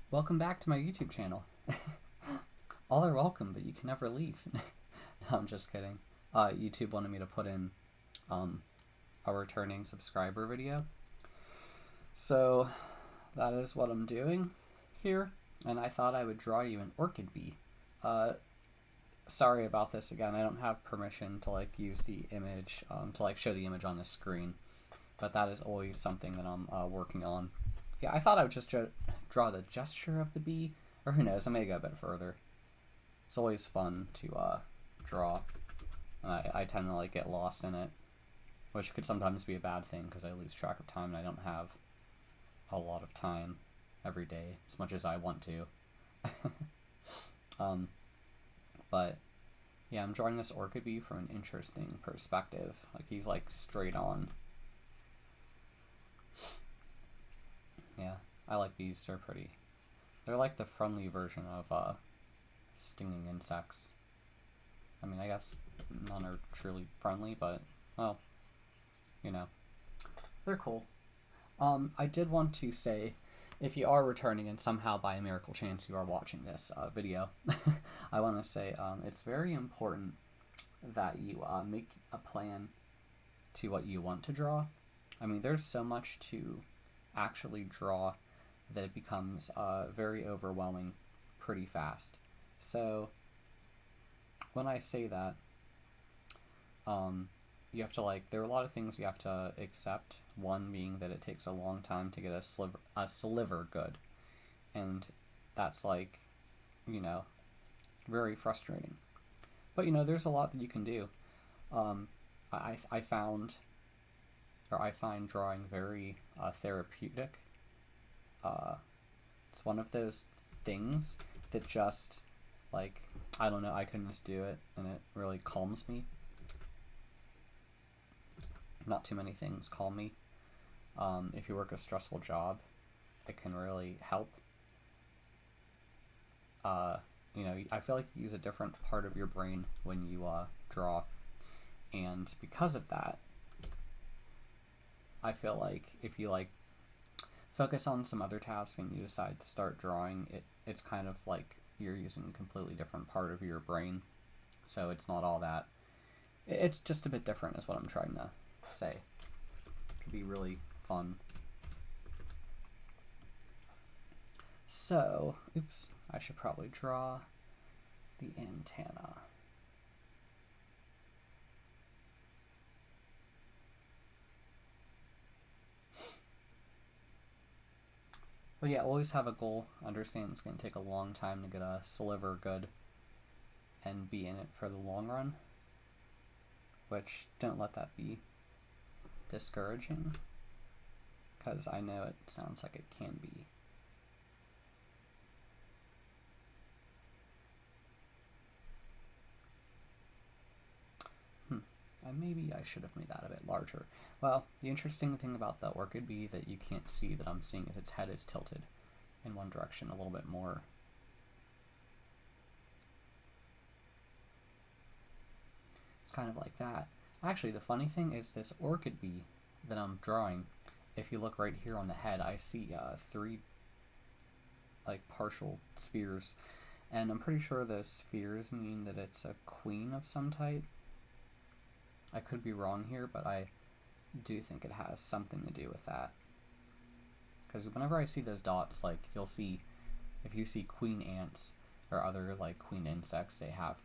Welcome back to my YouTube channel. All are welcome, but you can never leave. No, I'm just kidding. YouTube wanted me to put in a returning subscriber video. So that is what I'm doing here, and I thought I would draw you an orchid bee. Sorry about this again. I don't have permission to use the image to show the image on the screen, but that is always something that I'm working on. Yeah, I thought I would just draw the gesture of the bee, or who knows, I may go a bit further. It's always fun to draw, and I tend to get lost in it, which could sometimes be a bad thing because I lose track of time and I don't have a lot of time every day as much as I want to. But yeah, I'm drawing this orchid bee from an interesting perspective. He's straight on. Yeah, I like bees. They're pretty. They're like the friendly version of stinging insects. I mean, I guess none are truly friendly, but, well, you know, they're cool. I did want to say, if you are returning and somehow by a miracle chance you are watching this video, I want to say it's very important that you make a plan to what you want to draw. I mean, there's so much to actually draw that it becomes very overwhelming pretty fast. So when I say that, you have to there are a lot of things you have to accept. One being that it takes a long time to get a sliver good, and that's very frustrating. But there's a lot that you can do. I found, or I find drawing very therapeutic. It's one of those things that just I don't know, I can just do it and it really calms me. Not too many things calm me. If you work a stressful job, it can really help. I feel like you use a different part of your brain when you draw, and because of that, I feel like if you focus on some other task and you decide to start drawing, it's kind of like you're using a completely different part of your brain, so it's not all that. It's just a bit different is what I'm trying to say. It could be really fun. So, oops, I should probably draw the antenna. But yeah, always have a goal. Understand it's going to take a long time to get a sliver good and be in it for the long run, which don't let that be discouraging, because I know it sounds like it can be. Maybe I should have made that a bit larger. Well, the interesting thing about the orchid bee that you can't see that I'm seeing is its head is tilted in one direction a little bit more. It's kind of like that. Actually, the funny thing is this orchid bee that I'm drawing, if you look right here on the head, I see three partial spheres, and I'm pretty sure those spheres mean that it's a queen of some type. I could be wrong here, but I do think it has something to do with that. Because whenever I see those dots, you'll see, if you see queen ants or other queen insects, they have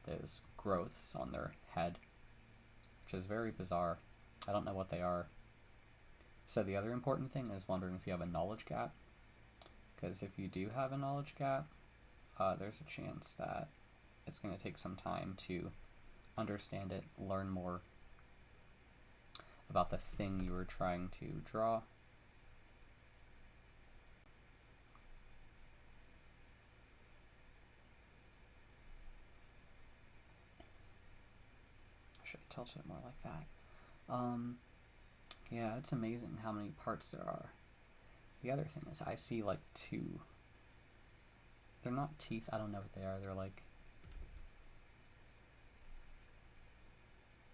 those growths on their head, which is very bizarre. I don't know what they are. So the other important thing is wondering if you have a knowledge gap, because if you do have a knowledge gap, there's a chance that it's going to take some time to understand it, learn more about the thing you were trying to draw. I should have tilted it more like that. Yeah, it's amazing how many parts there are. The other thing is I see two. They're not teeth, I don't know what they are. They're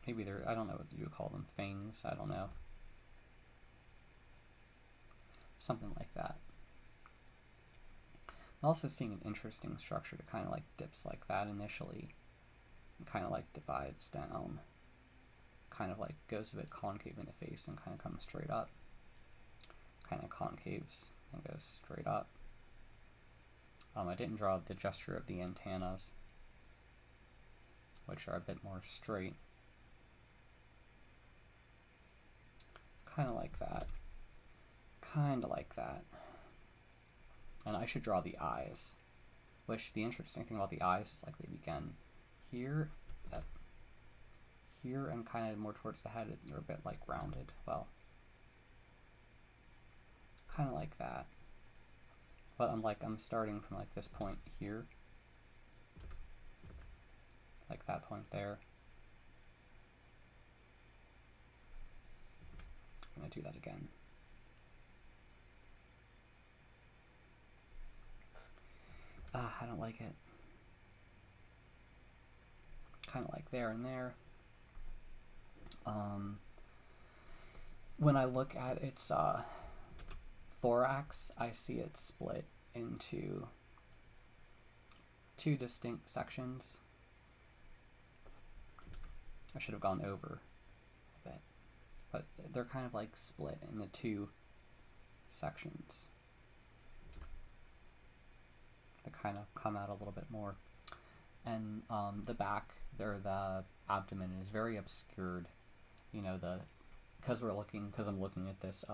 maybe they're, I don't know what you would call them, fangs, I don't know. Something like that. I'm also seeing an interesting structure that kind of like dips like that initially, and kind of like divides down, kind of like goes a bit concave in the face and kind of comes straight up, kind of concaves and goes straight up. I didn't draw the gesture of the antennas, which are a bit more straight. Kind of like that. Kind of like that. And I should draw the eyes, which the interesting thing about the eyes is like they begin here, here, and kind of more towards the head. They're a bit like rounded. Well, kind of like that. But I'm starting from like this point here, like that point there. I'm gonna do that again. I don't like it. Kind of like there and there. When I look at its thorax, I see it split into two distinct sections. I should have gone over a bit, but they're kind of like split into two sections that kind of come out a little bit more. And the back, the abdomen is very obscured. You know, because I'm looking at this,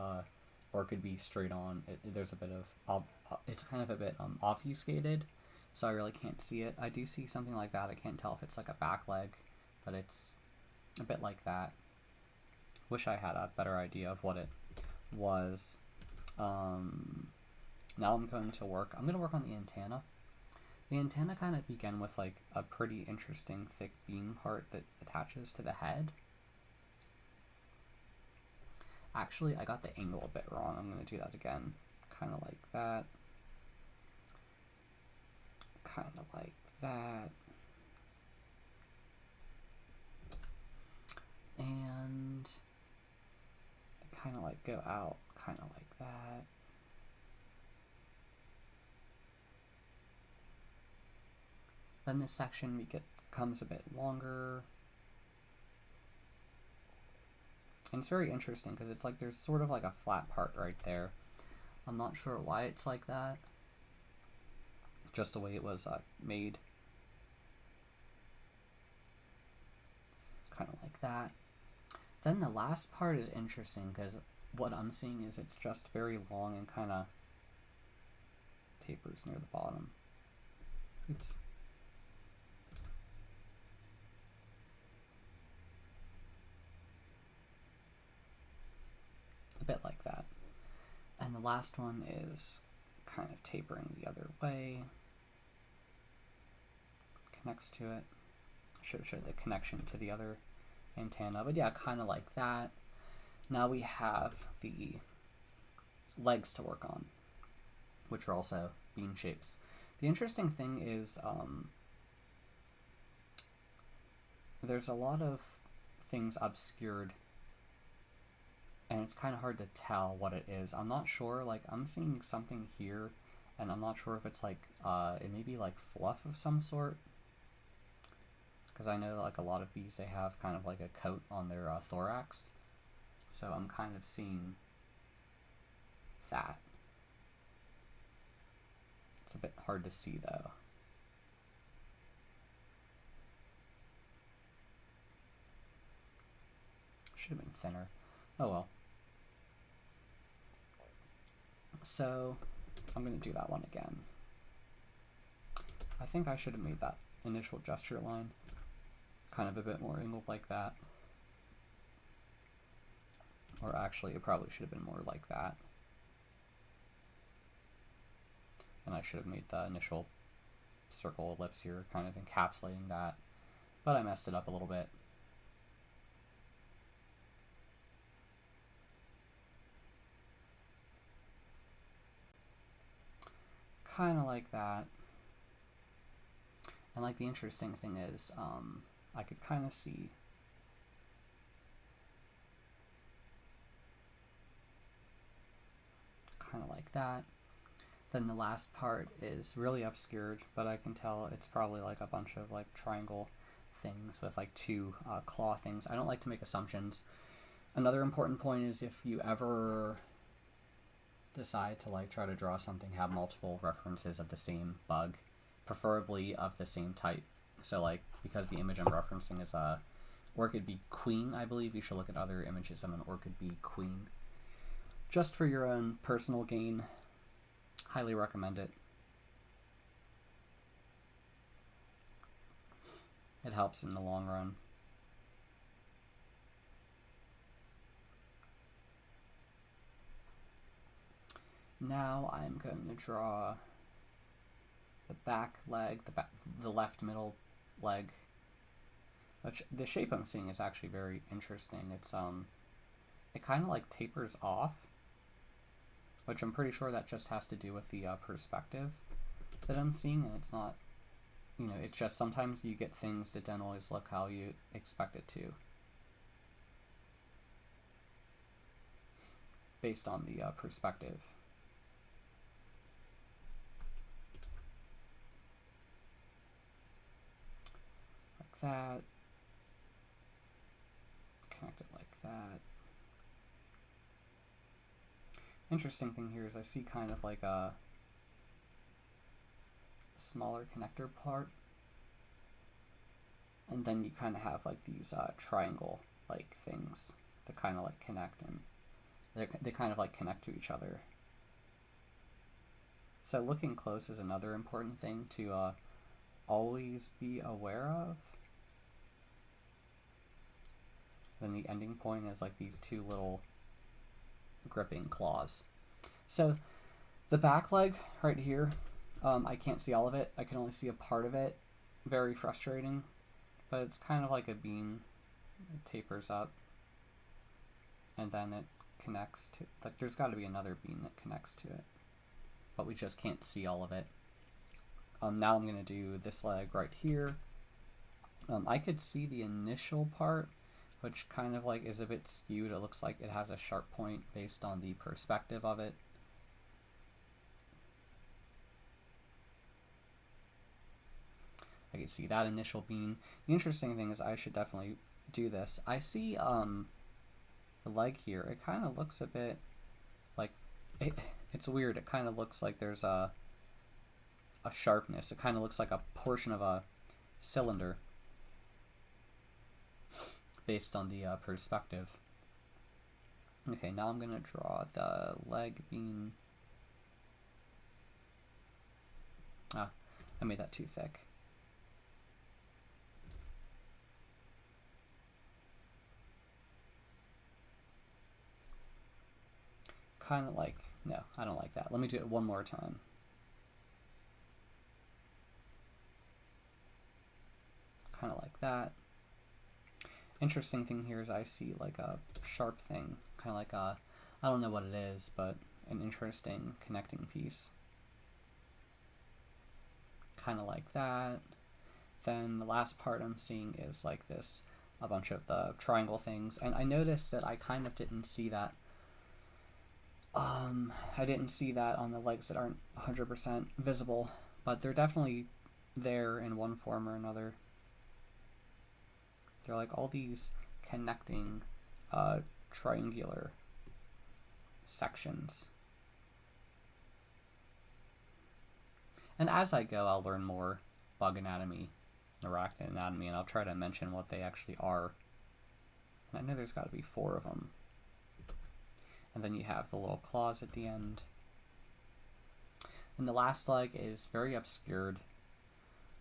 or it could be straight on. There's a bit of, it's kind of a bit obfuscated, so I really can't see it. I do see something like that. I can't tell if it's like a back leg, but it's a bit like that. Wish I had a better idea of what it was. Now I'm going to work. I'm going to work on the antenna. The antenna kind of began with like a pretty interesting thick beam part that attaches to the head. Actually, I got the angle a bit wrong. I'm going to do that again. Kind of like that. Kind of like that. And kind of like go out. Kind of like that. Then this section becomes a bit longer. And it's very interesting because it's like there's sort of like a flat part right there. I'm not sure why it's like that. Just the way it was made. Kind of like that. Then the last part is interesting because what I'm seeing is it's just very long and kind of tapers near the bottom. Oops. A bit like that. And the last one is kind of tapering the other way. Connects to it. Should have showed the connection to the other antenna, but yeah, kind of like that. Now we have the legs to work on, which are also bean shapes. The interesting thing is there's a lot of things obscured, and it's kind of hard to tell what it is. I'm not sure, like I'm seeing something here, and I'm not sure if it's like, it may be like fluff of some sort. Because I know like a lot of bees, they have kind of like a coat on their thorax. So I'm kind of seeing that. It's a bit hard to see though. Should have been thinner. Oh well. So I'm going to do that one again. I think I should have made that initial gesture line kind of a bit more angled like that. Or actually, it probably should have been more like that. And I should have made the initial circle ellipse here, kind of encapsulating that. But I messed it up a little bit. Kind of like that. And like the interesting thing is, I could kind of see kind of like that. Then the last part is really obscured, but I can tell it's probably like a bunch of like triangle things with like two claw things. I don't like to make assumptions. Another important point is if you ever decide to like try to draw something, have multiple references of the same bug, preferably of the same type. So like, because the image I'm referencing is a orchid bee queen, I believe you should look at other images of an orchid bee queen. Just for your own personal gain, highly recommend it. It helps in the long run. Now I'm going to draw the back leg, the left middle leg. Which the shape I'm seeing is actually very interesting. It's it kind of like tapers off, which I'm pretty sure that just has to do with the perspective that I'm seeing, and it's not, you know, it's just sometimes you get things that don't always look how you expect it to, based on the perspective. Like that. Connect it like that. Interesting thing here is I see kind of like a smaller connector part, and then you kind of have like these triangle like things that kind of like connect, and they kind of like connect to each other. So looking close is another important thing to always be aware of. Then the ending point is like these two little gripping claws. So the back leg right here, I can't see all of it. I can only see a part of it. Very frustrating, but it's kind of like a bean. It tapers up, and then it connects to, like, there's got to be another bean that connects to it, but we just can't see all of it. Now I'm going to do this leg right here. I could see the initial part, which kind of like is a bit skewed. It looks like it has a sharp point based on the perspective of it. I can see that initial bean. The interesting thing is I should definitely do this. I see the leg here. It kind of looks a bit like, it's weird. It kind of looks like there's a sharpness. It kind of looks like a portion of a cylinder based on the perspective. Okay, now I'm going to draw the leg bean. Ah, I made that too thick. Kind of like, no, I don't like that. Let me do it one more time. Kind of like that. Interesting thing here is I see like a sharp thing, kind of like a, I don't know what it is, but an interesting connecting piece. Kind of like that. Then the last part I'm seeing is like this, a bunch of the triangle things, and I noticed that I kind of didn't see that. I didn't see that on the legs that aren't 100% visible, but they're definitely there in one form or another. They're like all these connecting triangular sections. And as I go, I'll learn more bug anatomy, arachnid anatomy, and I'll try to mention what they actually are. And I know there's got to be 4 of them. And then you have the little claws at the end. And the last leg is very obscured.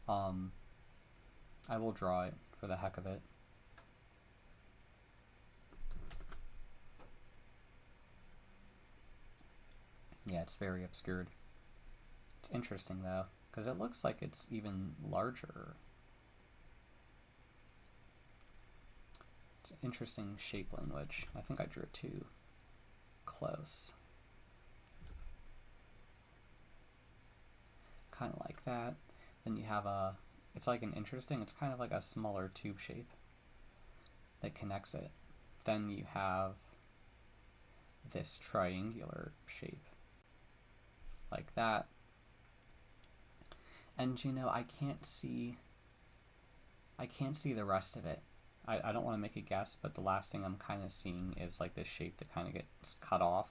I will draw it for the heck of it. Yeah, it's very obscured. It's interesting though, because it looks like it's even larger. It's an interesting shape language. I think I drew it too close. Kind of like that. Then you have a, it's like an interesting, it's kind of like a smaller tube shape that connects it. Then you have this triangular shape. like that. And you know, I can't see the rest of it. I don't want to make a guess, but the last thing I'm kind of seeing is like this shape that kind of gets cut off.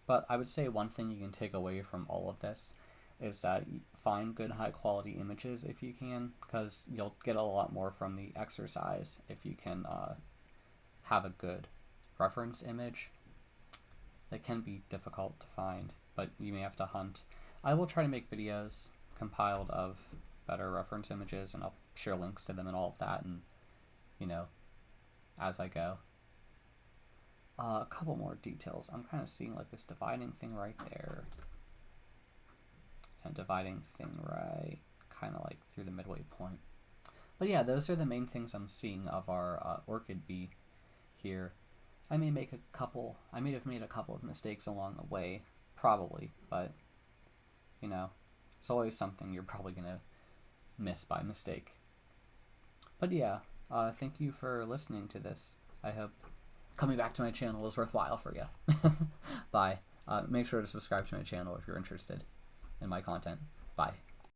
But I would say one thing you can take away from all of this is that find good high quality images if you can, because you'll get a lot more from the exercise if you can have a good reference image. That can be difficult to find, but you may have to hunt. I will try to make videos compiled of better reference images, and I'll share links to them and all of that, and you know, as I go. A couple more details. I'm kind of seeing like this dividing thing right there, and dividing thing right kind of like through the midway point. But yeah, those are the main things I'm seeing of our orchid bee here. I may have made a couple of mistakes along the way, probably, but you know, it's always something you're probably gonna miss by mistake. But yeah, thank you for listening to this. I hope coming back to my channel was worthwhile for you. Bye. Make sure to subscribe to my channel if you're interested in my content. Bye.